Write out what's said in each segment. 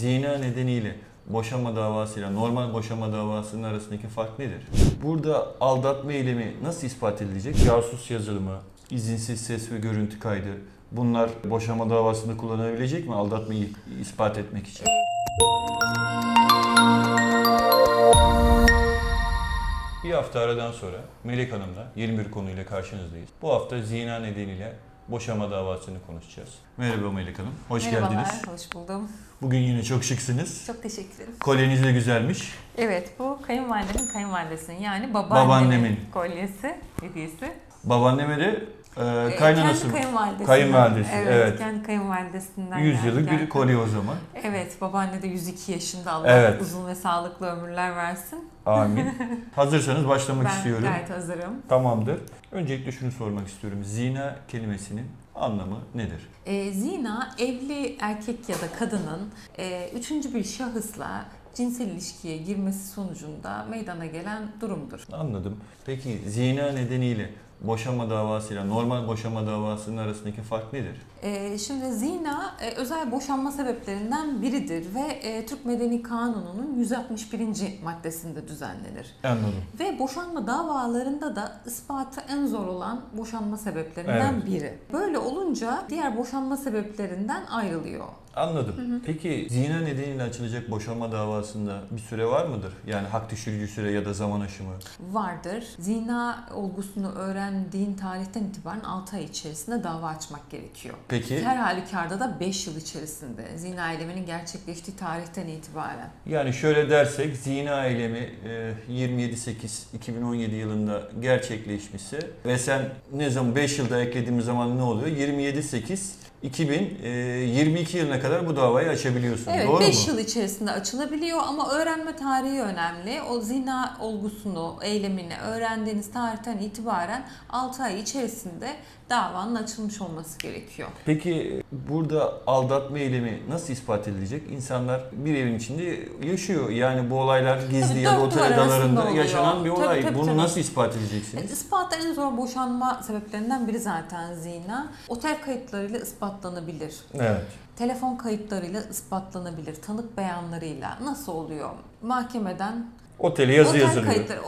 zina nedeniyle boşanma davasıyla normal boşanma davasının arasındaki fark nedir? Burada aldatma eylemi nasıl ispat edilecek? Casus yazılımı, izinsiz ses ve görüntü kaydı, bunlar boşanma davasında kullanılabilecek mi aldatmayı ispat etmek için? Bir hafta aradan sonra Melek Hanım'la yeni bir konuyla karşınızdayız. Bu hafta zina nedeniyle boşanma davasını konuşacağız. Merhaba Melek Hanım, hoş Merhabalar, geldiniz. hoş buldum. Bugün yine çok şıksınız. Çok teşekkür ederim. Kolyeniz de güzelmiş. Evet, bu kayınvalidemin kayınvalidesinin yani Babaannemin. babaannemin kolyesi, hediyesi. Babaanneme de kaynanası Kendi kayınvalidesinden. Kayınvalidesi, evet. Kendi kayınvalidesinden. 100 yıllık bir geldi. kolye o zaman. Evet, babaanne de 102 yaşında. Allah Evet. uzun ve sağlıklı ömürler versin. Amin. Hazırsanız başlamak Ben istiyorum. gayet hazırım. Tamamdır. Öncelikle şunu sormak istiyorum. Zina kelimesinin anlamı nedir? Zina, evli erkek ya da kadının üçüncü bir şahısla cinsel ilişkiye girmesi sonucunda meydana gelen durumdur. Anladım. Peki zina nedeniyle boşanma davasıyla normal boşanma davasının arasındaki fark nedir? Şimdi zina özel boşanma sebeplerinden biridir ve Türk Medeni Kanunu'nun 161. maddesinde düzenlenir. Anladım. Ve boşanma davalarında da ispatı en zor olan boşanma sebeplerinden Evet. biri. Böyle olunca diğer boşanma sebeplerinden ayrılıyor. Anladım. Peki zina nedeniyle açılacak boşanma davasında bir süre var mıdır? Yani hak düşürücü süre ya da zaman aşımı? Vardır. Zina olgusunu öğrendiğin tarihten itibaren 6 ay içerisinde dava açmak gerekiyor. Peki. Her halükarda da 5 yıl içerisinde zina eyleminin gerçekleştiği tarihten itibaren. Yani şöyle dersek zina eylemi 27.8.2017 yılında gerçekleşmişse ve sen ne zaman 5 yılda eklediğimiz zaman ne oluyor? 27.8.2022 yılına kadar bu davayı açabiliyorsun. Evet, Doğru 5 mu? yıl içerisinde açılabiliyor ama öğrenme tarihi önemli. O zina olgusunu, eylemini öğrendiğiniz tarihten itibaren 6 ay içerisinde davanın açılmış olması gerekiyor. Peki burada aldatma eylemi nasıl ispat edilecek? İnsanlar bir evin içinde yaşıyor. Yani bu olaylar gizli Tabii, ya da dört otel duvar arasında adalarında oluyor. yaşanan bir olay. Tabii, Bunu tabii. nasıl ispat edeceksiniz? İspatı en zor boşanma sebeplerinden biri zaten zina. Otel kayıtlarıyla ispatlanabilir. Evet. Telefon kayıtlarıyla ispatlanabilir. Tanık beyanlarıyla. Nasıl oluyor? Mahkemeden Otele yazı otel yazılıyor. kayıtları.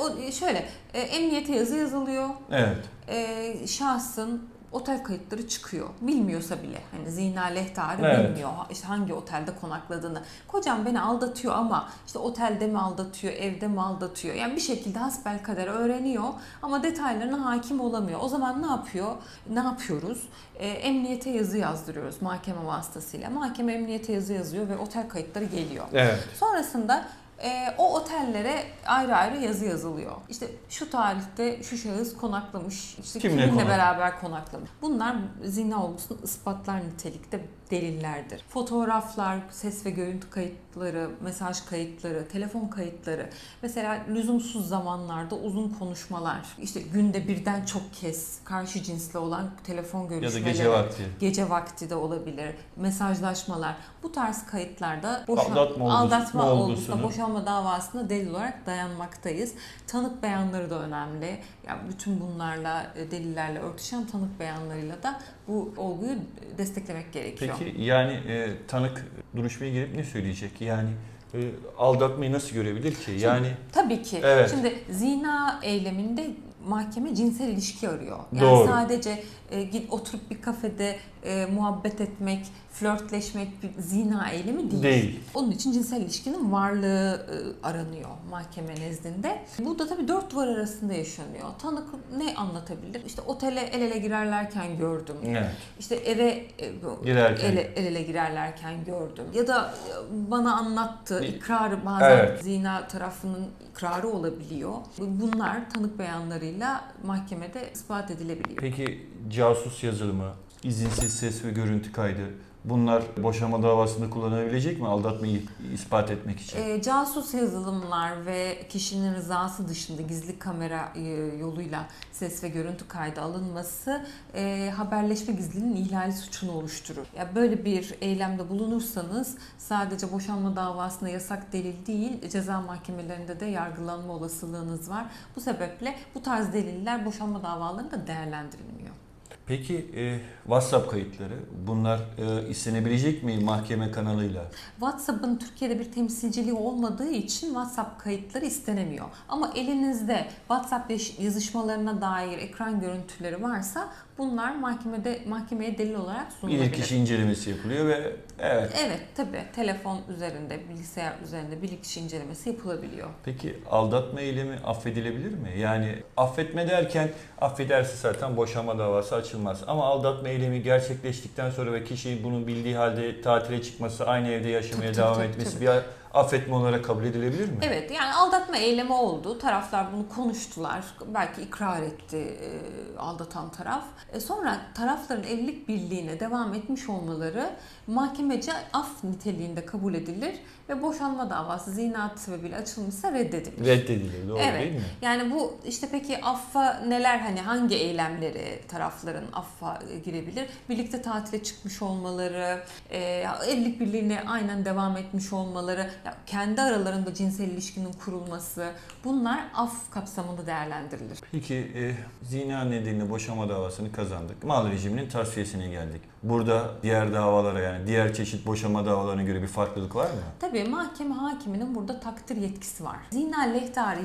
Emniyete yazı yazılıyor. Evet. Şahsın otel kayıtları çıkıyor. Bilmiyorsa bile. Hani zina lehtarı Evet. bilmiyor. İşte hangi otelde konakladığını. Kocam beni aldatıyor ama işte otelde mi aldatıyor, evde mi aldatıyor? Yani bir şekilde hasbelkader öğreniyor ama detaylarına hakim olamıyor. O zaman ne yapıyor? Ne yapıyoruz? Emniyete yazı yazdırıyoruz mahkeme vasıtasıyla. Mahkeme emniyete yazı yazıyor ve otel kayıtları geliyor. Evet. Sonrasında o otellere ayrı ayrı yazı yazılıyor. İşte şu tarihte şu şahıs konaklamış, işte Kimle kiminle konak- beraber konaklamış. Bunlar zina olgusunu ispatlar nitelikte delillerdir. Fotoğraflar, ses ve görüntü kayıtları, mesaj kayıtları, telefon kayıtları. Mesela lüzumsuz zamanlarda uzun konuşmalar, işte günde birden çok kez karşı cinsle olan telefon Ya da görüşmeleri. gece vakti. Gece vakti de olabilir. Mesajlaşmalar. Bu tarz kayıtlarda Aldatma olgusunu. boşanma davasına delil olarak dayanmaktayız. Tanık beyanları da önemli. Yani bütün bunlarla, delillerle örtüşen tanık beyanlarıyla da bu olguyu desteklemek gerekiyor. Peki yani tanık duruşmaya girip ne söyleyecek? Yani aldatmayı nasıl görebilir ki? Yani Tabii ki. Evet. Şimdi zina eyleminde mahkeme cinsel ilişki arıyor. Yani Doğru. sadece git oturup bir kafede muhabbet etmek, flörtleşmek bir zina eylemi değil. Değil. Onun için cinsel ilişkinin varlığı aranıyor mahkeme nezdinde. Bu da tabii 4 duvar arasında yaşanıyor. Tanık ne anlatabilir? İşte otele el ele girerlerken gördüm. evet. İşte eve Girerken. el ele girerlerken gördüm. Ya da bana anlattı. İkrarı bazen Evet. zina tarafının ikrarı olabiliyor. Bunlar tanık beyanlarıyla mahkemede ispat edilebiliyor. Peki casus yazılımı, izinsiz ses ve görüntü kaydı, bunlar boşanma davasında kullanılabilecek mi aldatmayı ispat etmek için? Casus yazılımlar ve kişinin rızası dışında gizli kamera yoluyla ses ve görüntü kaydı alınması haberleşme gizliliğinin ihlali suçunu oluşturur. Ya böyle bir eylemde bulunursanız sadece boşanma davasında yasak delil değil, ceza mahkemelerinde de yargılanma olasılığınız var. Bu sebeple bu tarz deliller boşanma davalarında değerlendirilmiyor. Peki WhatsApp kayıtları bunlar istenebilecek mi mahkeme kanalıyla? WhatsApp'ın Türkiye'de bir temsilciliği olmadığı için WhatsApp kayıtları istenemiyor. Ama elinizde WhatsApp yazışmalarına dair ekran görüntüleri varsa bunlar mahkemeye delil olarak sunulabilir. Bilirkişi incelemesi yapılıyor ve evet. Evet, tabii telefon üzerinde, bilgisayar üzerinde bilirkişi incelemesi yapılabiliyor. Peki aldatma eylemi affedilebilir mi? Yani affetme derken affederse zaten boşanma davası açılmaz. Ama aldatma eylemi gerçekleştikten sonra ve kişi bunu bildiği halde tatile çıkması, aynı evde yaşamaya Tabii, devam tabii, etmesi tabii. bir affetme olarak kabul edilebilir mi? Evet, yani aldatma eylemi oldu. Taraflar bunu konuştular. Belki ikrar etti aldatan taraf. Sonra tarafların evlilik birliğine devam etmiş olmaları mahkemece af niteliğinde kabul edilir ve boşanma davası zina sebebiyle açılmışsa reddedilir. Reddedilir, doğru Evet. değil mi? Yani bu işte peki affa neler, hani hangi eylemleri tarafların affa girebilir? Birlikte tatile çıkmış olmaları, evlilik birliğine aynen devam etmiş olmaları, ya kendi aralarında cinsel ilişkinin kurulması, bunlar af kapsamında değerlendirilir. Peki zina nedeniyle boşanma davasını kazandık. Mal rejiminin tasfiyesine geldik. Burada diğer davalara, yani diğer çeşit boşanma davalarına göre bir farklılık var mı? Tabii mahkeme hakiminin burada takdir yetkisi var. Zina lehtarı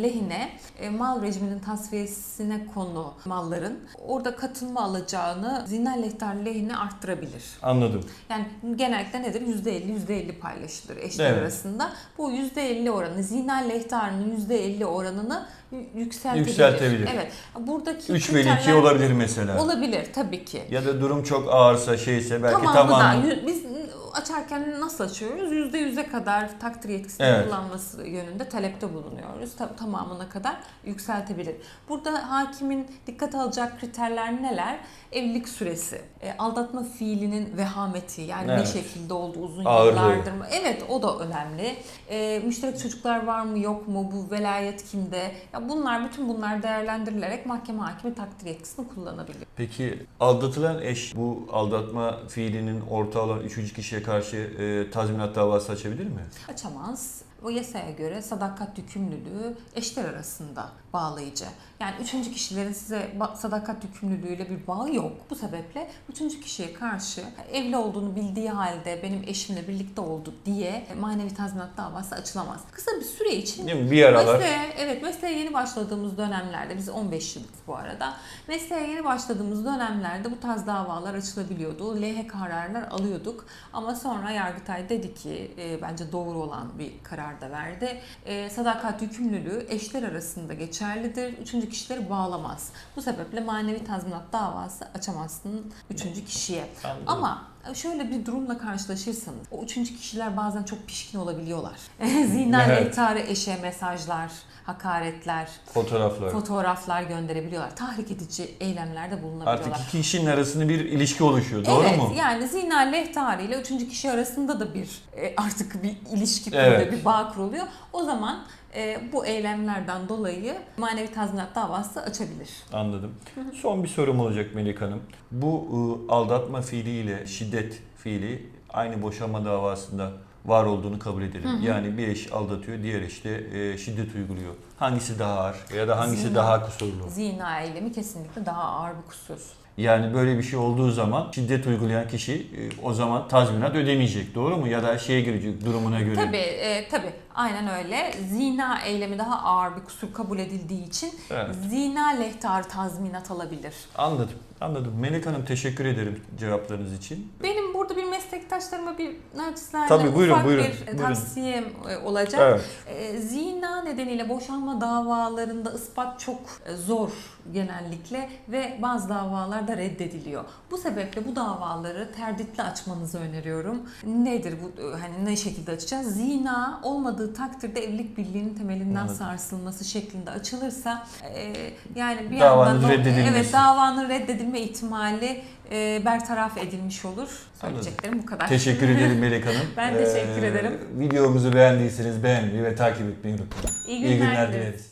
lehine mal rejiminin tasfiyesine konu malların orada katılma alacağını zina lehtarı lehine arttırabilir. Anladım. Yani genellikle nedir? %50 paylaşılır eşler Evet. arasında. Bu %50 oranı, zina lehtarının %50 oranını Yükseltebilir. Evet. Buradaki 3 bölü 2 kriterler olabilir mesela. olabilir tabii ki. Ya da durum çok ağırsa, şeyse belki Tamamı tamam. da biz açarken nasıl açıyoruz? %100'e kadar takdir yetkisini Evet. kullanması yönünde talepte bulunuyoruz. Tamamına kadar yükseltebilir. Burada hakimin dikkat alacak kriterler neler? Evlilik süresi, aldatma fiilinin vehameti, yani ne Evet. şekilde oldu, uzun Ağırlığı. yıllardır mı? Evet, o da önemli. Müşterek çocuklar var mı yok mu? Bu velayet kimde? Ya bütün bunlar değerlendirilerek mahkeme hakimi takdir yetkisini kullanabilir. Peki aldatılan eş bu aldatma fiilinin ortağı olan 3. kişiye karşı tazminat davası açabilir mi? Açamaz. O yasaya göre sadakat yükümlülüğü eşler arasında bağlayıcı. Yani üçüncü kişilerin size sadakat yükümlülüğüyle bir bağı yok. Bu sebeple üçüncü kişiye karşı evli olduğunu bildiği halde benim eşimle birlikte oldu diye manevi tazminat davası açılamaz. Kısa bir süre için Değil mi? Bir aralar. mesleğe yeni başladığımız dönemlerde, biz 15 yılız bu arada, mesleğe yeni başladığımız dönemlerde bu tarz davalar açılabiliyordu. LH kararlar alıyorduk ama sonra Yargıtay dedi ki bence doğru olan bir karar da verdi. Sadakat yükümlülüğü eşler arasında geçerlidir. Üçüncü kişileri bağlamaz. Bu sebeple manevi tazminat davası açamazsın üçüncü kişiye. Anladım. Ama şöyle bir durumla karşılaşırsanız, o üçüncü kişiler bazen çok pişkin olabiliyorlar. Zina Evet. lehtarı eşe mesajlar, hakaretler, fotoğraflar gönderebiliyorlar. Tahrik edici eylemlerde bulunabiliyorlar. Artık iki kişinin arasında bir ilişki oluşuyor. Doğru Evet, mu? yani zina lehtarı ile üçüncü kişi arasında da artık bir ilişki Evet. kuruluyor, bir bağ kuruluyor. O zaman bu eylemlerden dolayı manevi tazminat davası açabilir. Anladım. Son bir sorum olacak Melek Hanım. Bu aldatma fiiliyle şiddet fiili aynı boşanma davasında var olduğunu kabul edelim. Yani bir eş aldatıyor, diğer eş de şiddet uyguluyor. Hangisi daha ağır ya da hangisi Zina. daha kusurlu? Zina eylemi kesinlikle daha ağır bir kusur. Yani böyle bir şey olduğu zaman şiddet uygulayan kişi o zaman tazminat ödemeyecek. Doğru mu? Ya da şeye girecek durumuna göre. Tabii. Aynen öyle. Zina eylemi daha ağır bir kusur kabul edildiği için Evet. zina lehtarı tazminat alabilir. Anladım. Melek Hanım teşekkür ederim cevaplarınız için. Benim burada bir meslektaşlarıma bir naçizane Tabii, buyurun, ufak buyurun, bir buyurun. tavsiyem olacak. Evet. Zina nedeniyle boşanma davalarında ispat çok zor genellikle ve bazı davalarda reddediliyor. Bu sebeple bu davaları terditli açmanızı öneriyorum. Nedir bu? Hani ne şekilde açacağız? Zina olmadığı takdirde evlilik birliğinin temelinden Anladım. sarsılması şeklinde açılırsa yani bir Davanın yandan reddedilmesi. evet, davanın reddedilme ihtimali bertaraf edilmiş olur. Söyleyeceklerim bu kadar. Teşekkür ederim Melek Hanım. Ben teşekkür ederim. Videomuzu beğendiyseniz beğenmeyi ve takip etmeyi unutmayın. İyi günler dileriz. dileriz.